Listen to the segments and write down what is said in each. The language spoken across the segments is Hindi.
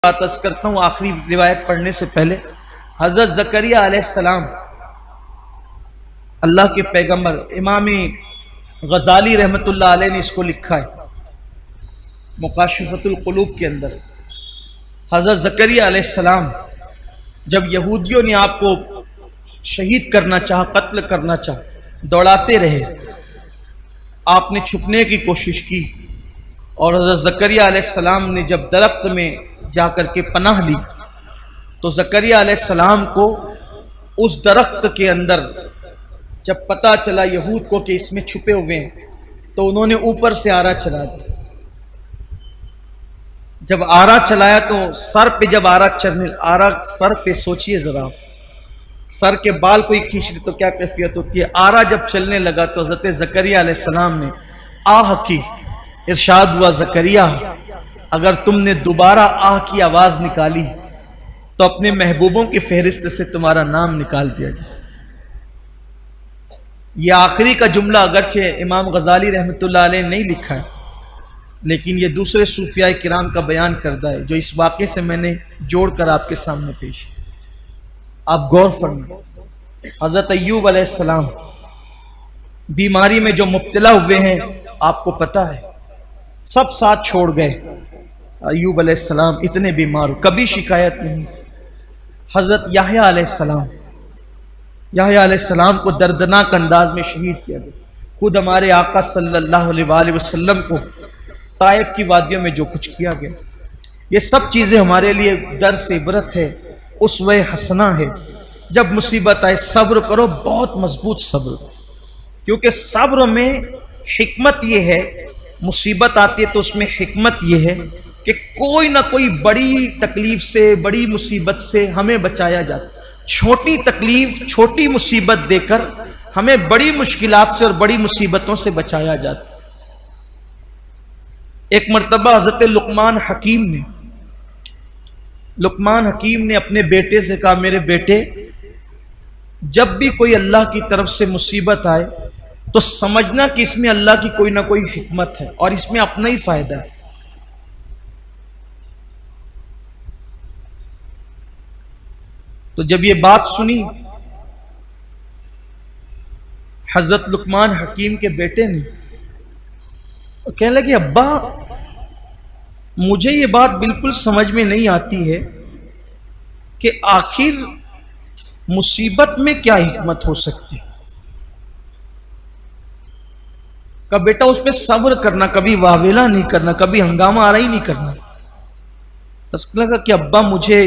बात अर्ज करता हूँ आखिरी रिवायत पढ़ने से पहले। हजरत ज़करिया अलैहिस्सलाम अल्लाह के पैगंबर, इमाम गजाली रहमतुल्लाह अलैह ने इसको लिखा है मुकाशिफतुल कुलूब के अंदर। हजरत ज़करिया अलैहिस्सलाम जब यहूदियों ने आपको शहीद करना चाहा, कत्ल करना चाहा, दौड़ाते रहे, आपने छुपने की कोशिश की और हजरत ज़करिया अलैहिस्सलाम ने जब दरख्त में जाकर के पनाह ली तो ज़करिया अलैहिस्सलाम को उस दरख्त के अंदर जब पता चला यहूद को कि इसमें छुपे हुए हैं तो उन्होंने ऊपर से आरा चला दिया। जब आरा चलाया तो सर पे जब आरा सर पे, सोचिए जरा, सर के बाल कोई खींच ले तो क्या कैफियत होती है। आरा जब चलने लगा तो हज़रत ज़करिया अलैहिस्सलाम ने आह की, इरशाद हुआ, ज़करिया अगर तुमने दोबारा आह की आवाज निकाली तो अपने महबूबों की फहरिस्त से तुम्हारा नाम निकाल दिया जाए। यह आखिरी का जुमला अगरचे इमाम गजाली रहमतुल्लाह अलैह नहीं लिखा है, लेकिन यह दूसरे सूफिया किराम का बयान करता है जो इस वाक़े से मैंने जोड़कर आपके सामने पेश। आप गौर फरमाएं, हजरत अय्यूब अलैहिस्सलाम बीमारी में जो मुब्तला हुए हैं, आपको पता है, सब साथ छोड़ गए। अय्यूब अलैहिस्सलाम इतने बीमार, कभी शिकायत नहीं। हजरत याहया अलैहिस्सलाम को दर्दनाक अंदाज में शहीद किया गया। खुद हमारे आका सल्लल्लाहु अलैहि वसल्लम को ताइफ की वादियों में जो कुछ किया गया, ये सब चीज़ें हमारे लिए दर्स इबरत है, उसवे हसना है। जब मुसीबत आए सब्र करो, बहुत मजबूत सब्र, क्योंकि सब्र में हिकमत ये है, मुसीबत आती है तो उसमें हिकमत यह है कि कोई ना कोई बड़ी तकलीफ से, बड़ी मुसीबत से हमें बचाया जाता। छोटी तकलीफ, छोटी मुसीबत देकर हमें बड़ी मुश्किलात से और बड़ी मुसीबतों से बचाया जाता। एक मर्तबा हजरत लुकमान हकीम ने अपने बेटे से कहा, मेरे बेटे, जब भी कोई अल्लाह की तरफ से मुसीबत आए तो समझना कि इसमें अल्लाह की कोई ना कोई हिकमत है और इसमें अपना ही फायदा है। तो जब ये बात सुनी हजरत लुकमान हकीम के बेटे ने, तो कहने लगे, अब्बा मुझे ये बात बिल्कुल समझ में नहीं आती है कि आखिर मुसीबत में क्या हिकमत हो सकती है। का बेटा उस पर सब्र करना, कभी वावेला नहीं करना, कभी हंगामा आरा ही नहीं करना। बस लगा कि अब्बा मुझे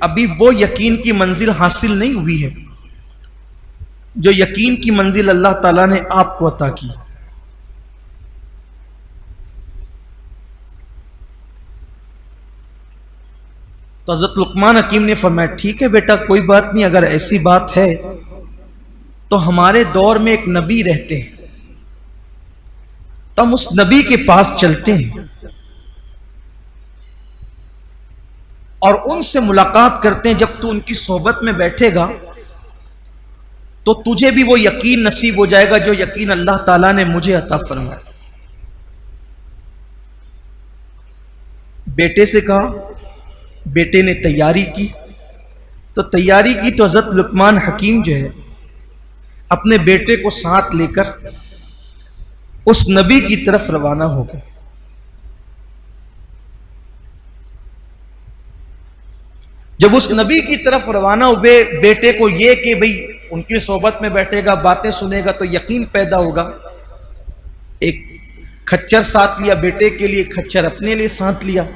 अभी वो यकीन की मंजिल हासिल नहीं हुई है जो यकीन की मंजिल अल्लाह ताला ने आपको अता की। तो हज़रत लुकमान हकीम ने फरमाया, ठीक है बेटा, कोई बात नहीं, अगर ऐसी बात है तो हमारे दौर में एक नबी रहते हैं, तो हम उस नबी के पास चलते हैं और उनसे मुलाकात करते हैं। जब तू उनकी सोहबत में बैठेगा तो तुझे भी वो यकीन नसीब हो जाएगा जो यकीन अल्लाह ताला ने मुझे अता फरमाया। बेटे से कहा, बेटे ने तैयारी की। तो हजरत लुकमान हकीम जो है अपने बेटे को साथ लेकर उस नबी की तरफ रवाना हो गए। जब उस नबी की तरफ रवाना हुए, बेटे को यह कि भाई उनकी सोहबत में बैठेगा, बातें सुनेगा तो यकीन पैदा होगा। एक खच्चर साथ लिया बेटे के लिए, खच्चर अपने लिए साथ लिया,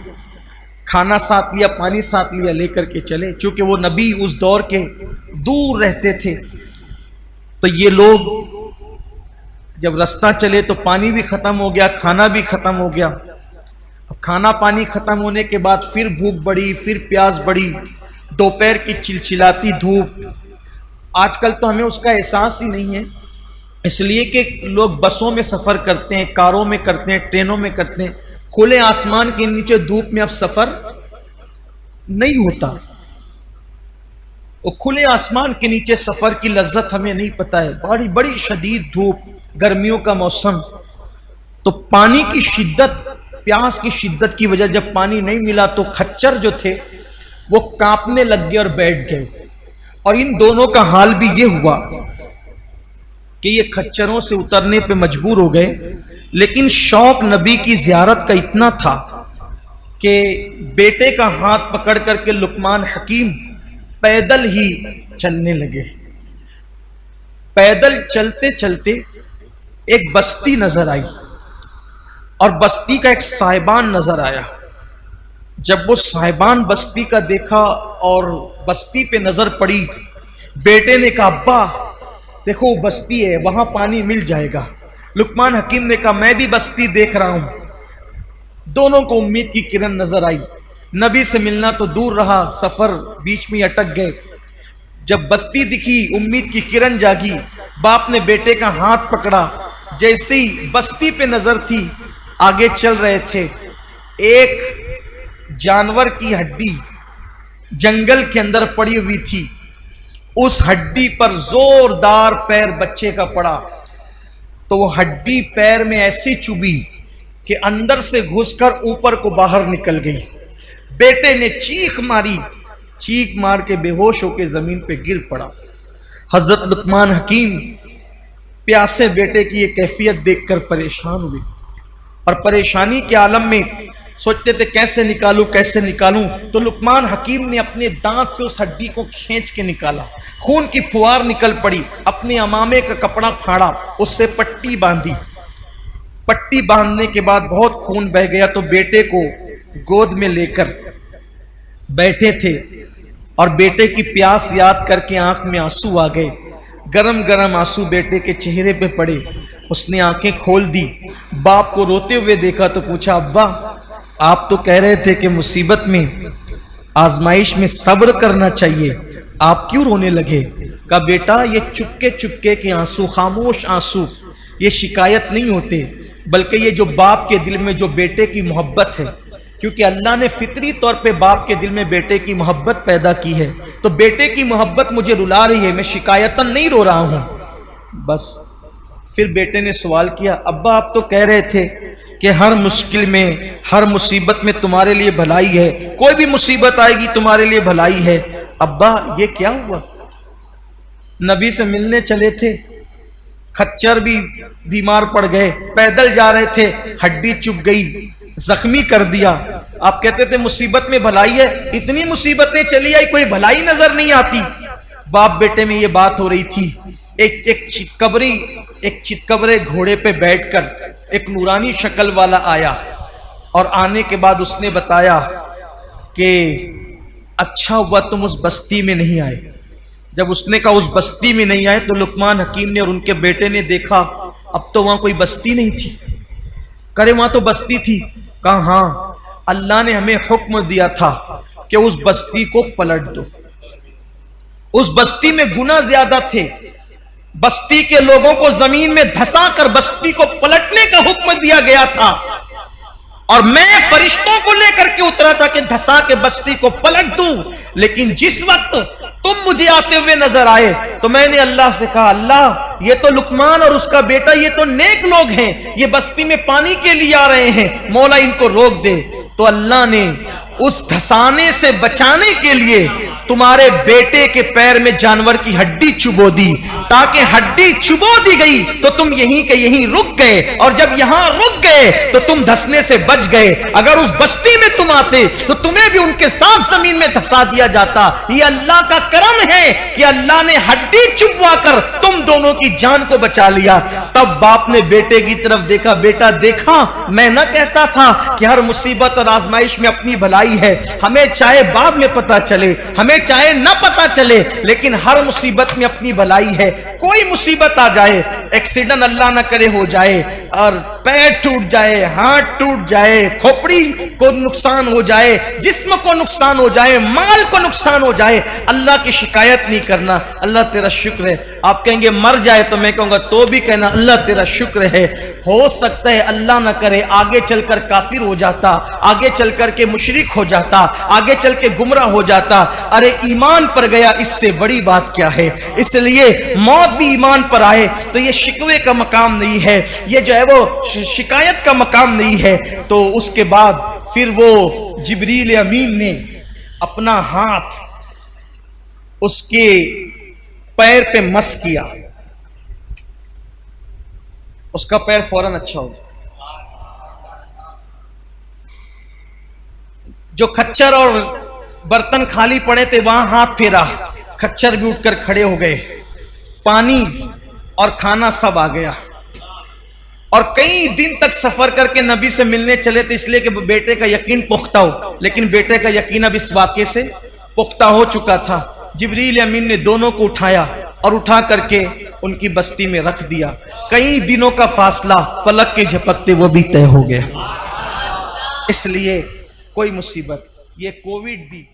खाना साथ लिया, पानी साथ लिया, लेकर के चले। चूंकि वो नबी उस दौर के दूर रहते थे तो ये लोग जब रास्ता चले तो पानी भी खत्म हो गया, खाना भी खत्म हो गया। अब खाना पानी खत्म होने के बाद फिर भूख बढ़ी, फिर प्यास बढ़ी, दोपहर की चिलचिलाती धूप। आजकल तो हमें उसका एहसास ही नहीं है, इसलिए कि लोग बसों में सफ़र करते हैं, कारों में करते हैं, ट्रेनों में करते हैं। खुले आसमान के नीचे धूप में अब सफ़र नहीं होता। वो खुले आसमान के नीचे सफ़र की लज्जत हमें नहीं पता है। बड़ी बड़ी शदीद धूप, गर्मियों का मौसम, तो पानी की शिद्दत प्यास की शिद्दत की वजह जब पानी नहीं मिला तो खच्चर जो थे वो कांपने लग गए और बैठ गए। और इन दोनों का हाल भी ये हुआ कि ये खच्चरों से उतरने पे मजबूर हो गए, लेकिन शौक नबी की जियारत का इतना था कि बेटे का हाथ पकड़ करके लुकमान हकीम पैदल ही चलने लगे। पैदल चलते चलते एक बस्ती नजर आई और बस्ती का एक साहिबान नजर आया। जब वो साहिबान बस्ती का देखा और बस्ती पे नजर पड़ी, बेटे ने कहा अब्बा देखो वो बस्ती है, वहां पानी मिल जाएगा। लुकमान हकीम ने कहा मैं भी बस्ती देख रहा हूं। दोनों को उम्मीद की किरण नजर आई। नबी से मिलना तो दूर रहा, सफर बीच में अटक गए। जब बस्ती दिखी, उम्मीद की किरण जागी। बाप ने बेटे का हाथ पकड़ा, जैसे ही बस्ती पे नजर थी आगे चल रहे थे। एक जानवर की हड्डी जंगल के अंदर पड़ी हुई थी, उस हड्डी पर जोरदार पैर बच्चे का पड़ा तो वो हड्डी पैर में ऐसी चुभी कि अंदर से घुसकर ऊपर को बाहर निकल गई। बेटे ने चीख मारी, चीख मार के बेहोश होकर जमीन पे गिर पड़ा। हजरत लुकमान हकीम प्यासे बेटे की ये कैफियत देखकर परेशान हुए और परेशानी के आलम में सोचते थे कैसे निकालूं कैसे निकालूं। तो लुकमान हकीम ने अपने दांत से उस हड्डी को खींच के निकाला, खून की फुहार निकल पड़ी। अपने अमामे का कपड़ा फाड़ा, उससे पट्टी बांधी। पट्टी बांधने के बाद बहुत खून बह गया तो बेटे को गोद में लेकर बैठे थे और बेटे की प्यास याद करके आंख में आंसू आ गए। गरम गरम आंसू बेटे के चेहरे पे पड़े। उसने आंखें खोल दी, बाप को रोते हुए देखा तो पूछा अब्बा आप तो कह रहे थे कि मुसीबत में आजमाइश में सब्र करना चाहिए, आप क्यों रोने लगे? कहा बेटा ये चुपके चुपके के आंसू, खामोश आंसू, ये शिकायत नहीं होते, बल्कि ये जो बाप के दिल में जो बेटे की मोहब्बत है, क्योंकि अल्लाह ने फितरी तौर पे बाप के दिल में बेटे की मोहब्बत पैदा की है, तो बेटे की मोहब्बत मुझे रुला रही है, मैं शिकायतन नहीं रो रहा हूं बस। फिर बेटे ने सवाल किया अब्बा आप तो कह रहे थे कि हर मुश्किल में हर मुसीबत में तुम्हारे लिए भलाई है, कोई भी मुसीबत आएगी तुम्हारे लिए भलाई है। अब्बा ये क्या हुआ? नबी से मिलने चले थे, खच्चर भी बीमार पड़ गए, पैदल जा रहे थे, हड्डी चुभ गई, जख्मी कर दिया। आप कहते थे मुसीबत में भलाई है, इतनी मुसीबतें चली आई कोई भलाई नजर नहीं आती। बाप बेटे में ये बात हो रही थी। एक चितकबरे घोड़े पे बैठकर एक नूरानी शक्ल वाला आया और आने के बाद उसने बताया कि अच्छा हुआ तुम उस बस्ती में नहीं आए। जब उसने कहा उस बस्ती में नहीं आए तो लुकमान हकीम ने और उनके बेटे ने देखा अब तो वहां कोई बस्ती नहीं थी। करे वहां तो बस्ती थी। कहा हाँ अल्लाह ने हमें हुक्म दिया था कि उस बस्ती को पलट दो। उस बस्ती में गुनाह ज्यादा थे, बस्ती के लोगों को जमीन में धंसा कर बस्ती को पलटने का हुक्म दिया गया था और मैं फरिश्तों को लेकर के उतरा था कि धंसा के बस्ती को पलट दूं। लेकिन जिस वक्त तुम मुझे आते हुए नजर आए तो मैंने अल्लाह से कहा अल्लाह ये तो लुकमान और उसका बेटा ये तो नेक लोग हैं, ये बस्ती में पानी के लिए आ रहे हैं, मौला इनको रोक दे। तो अल्लाह ने उस धंसाने से बचाने के लिए तुम्हारे बेटे के पैर में जानवर की हड्डी चुबो दी, ताकि हड्डी चुबो दी गई तो तुम यहीं के यहीं रुक गए, और जब यहां रुक गए तो तुम धंसने से बच गए। अगर उस बस्ती में तुम आते तो तुम्हें भी उनके साथ जमीन में धंसा दिया जाता। ये अल्लाह का करम है कि अल्लाह ने हड्डी चुबवा कर तुम दोनों की जान को बचा लिया। तब बाप ने बेटे की तरफ देखा, बेटा देखा मैं न कहता था कि हर मुसीबत और आजमाइश में अपनी भलाई है, हमें चाहे बाद में पता चले, हमें चाहे ना पता चले, लेकिन हर मुसीबत में अपनी भलाई है। कोई मुसीबत आ जाए, एक्सीडेंट अल्लाह ना करे हो जाए और पैर टूट जाए, हाथ टूट जाए, खोपड़ी को नुकसान हो जाए, जिस्म को नुकसान हो जाए, माल को नुकसान हो जाए, अल्लाह की शिकायत नहीं करना, अल्लाह तेरा शुक्र है। आप कहेंगे मर जाए तो मैं कहूंगा तो भी कहना अल्लाह तेरा शुक्र है। हो सकता है अल्लाह ना करे आगे चलकर काफिर हो जाता, आगे चलकर के मुशरिक हो जाता, आगे चल के गुमराह हो जाता। अरे ईमान पर गया इससे बड़ी बात क्या है। इसलिए मौत भी ईमान पर आए तो ये शिकवे का मकाम नहीं है, ये जो है वो शिकायत का मकाम नहीं है। तो उसके बाद फिर वो जिब्रील अमीन ने अपना हाथ उसके पैर पे मस किया, उसका पैर फौरन अच्छा हो गया। जो खच्चर और बर्तन खाली पड़े थे वहां हाथ फेरा, खच्चर भी उठकर खड़े हो गए, पानी और खाना सब आ गया। और कई दिन तक सफर करके नबी से मिलने चले थे इसलिए कि बेटे का यकीन पुख्ता हो, लेकिन बेटे का यकीन अब इस वाक़े से पुख्ता हो चुका था। जिब्रील अमीन ने दोनों को उठाया और उठा करके उनकी बस्ती में रख दिया। कई दिनों का फासला पलक के झपकते वो भी तय हो गया। इसलिए कोई मुसीबत, ये कोविड भी